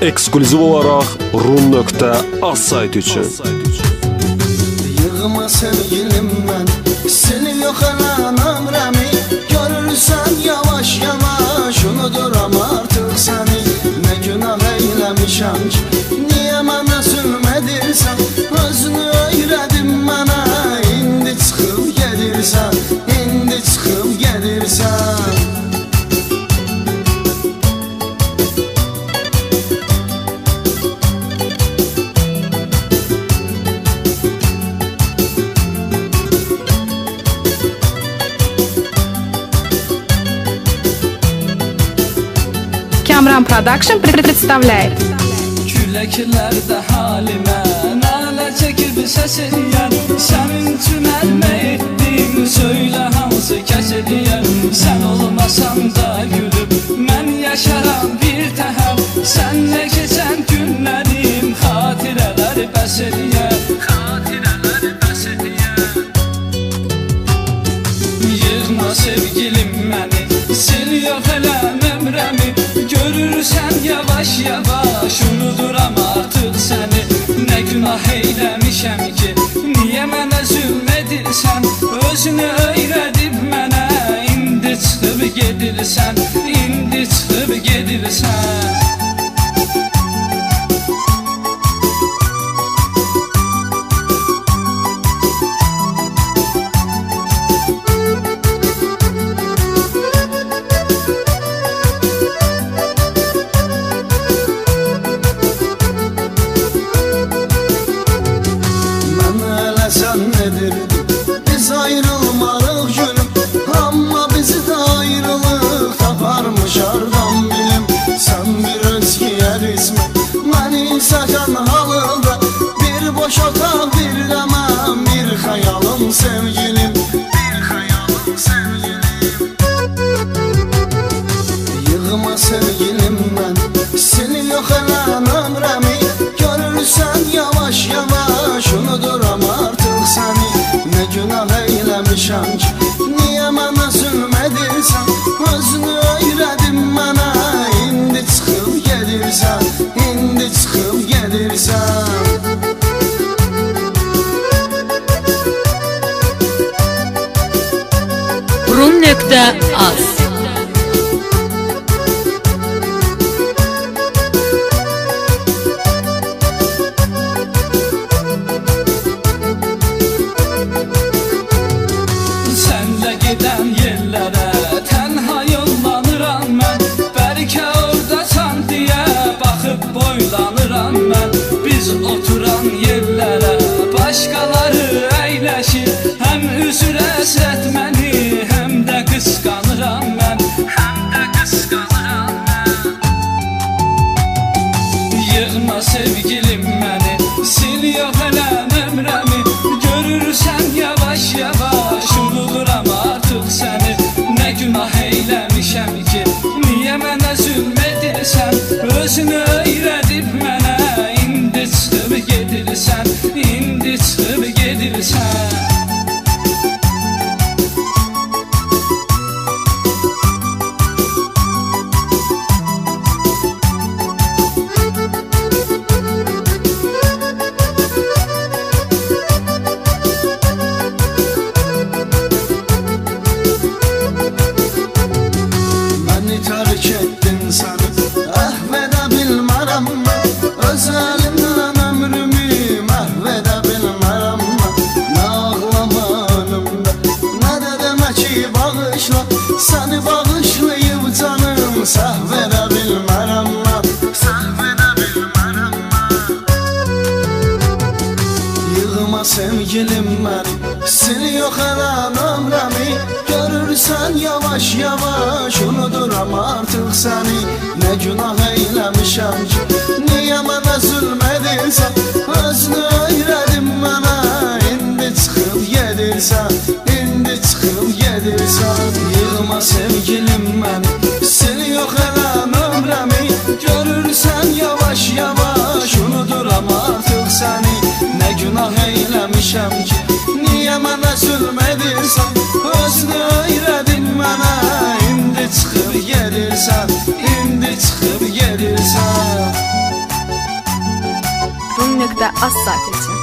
ekskluziv olaraq rum.az saytı üçün. Yığma sevgilim mən, seni yox edən ömrəmi. Görürsən yavaş yavaş, unuduram artıq səni. Nə günah eyləmişəm ki, niyə mənə zülm edirsən? Özünü öyrədin mənə, indi çıxıb gedirsən, indi çıxıb gedirsən. Kamran Production представляет. Küləklərdə halimə nalə çəkib səs eləyər. Sənin üçün əlmə etdim, söylə hansı kəs eləyər. Sən olmasan da gülüb, mən yaşaram bir təhər. Sənlə keçən günlərim xatirələr bəs eləyər, xatirələr bəs eləyər. Yığma sevgilim məni, sil yox eləm ömrəmi. Görürsən yavaş yavaş, unuduram artıq səni. Nə günah eyləmişəm ki, niyə mənə zülm edirsən? Özünü öyrədib mənə, indi çıxıb gedirsən, indi çıxıb gedirsən. Biz ayrılmarıq gülüm, amma bizi də ayrılıq taparmış hardan bilim. Sən bir özgəyə rizmi, məni səkan halında. Bir boş otaq, bir də mən, bir xəyalım sevgilim, bir xəyalım sevgilim. Yığma sevgilim mən, seni yox elən ömrəmi. Görürsən yavaş yavaş, unuduram artıq səni. Nə günah eyləmişəm ki, niyə mənə zülm edirsən? Özünü öyrədin mənə, indi çıxıb gedirsən, indi çıxıb gedirsən. rum.az Gedən yerlərə tənha yollanıram mən. Bəlkə oradasan deyə baxıb boylanıram mən. Biz oturan yerlərə başqaları əyləşir. Həm üzür əsrət məni, həm də qısqanıram mən, həm də qısqanıram mən. Yığma sevgilim məni, sil yox eləm ömrəmi. Görürsən yavaş yavaş, unuduram artıq səni. Nə günah eyləmişəm ki, niyə mənə zülm edirsən? Özünü öyrədib mənə, indi çıxıb gedirsən, indi çıxıb gedirsən. Tərk etdin səni, əhv edə bilmərəm mən. Öz əlimdən ömrümü məhv edə bilmərəm mən. Nə ağlama önümdə, nə də demə ki bağışla. Səni bağışlayıb canım, səhv edə bilmərəm mən, səhv edə bilmərəm mən. Yığma sevgilim məni, sil yox edən ömrəmi. Görürsən yavaş yavaş, unuduram artıq səni. Nə günah eyləmişəm ki, niyə mənə zülm edirsən? Özünü öyrədin mənə, indi çıxıb gedirsən, indi çıxıb gedirsən. Yığma sevgilim məni, sil yox eləm ömrəmi. Görürsən yavaş yavaş, unuduram artıq səni. Nə günah eyləmişəm ki, niyə mənə zülm edirsən? Özünü öyrədin mənə, indi çıxıb gedirsən, indi çıxıb gedirsən. az sayt için.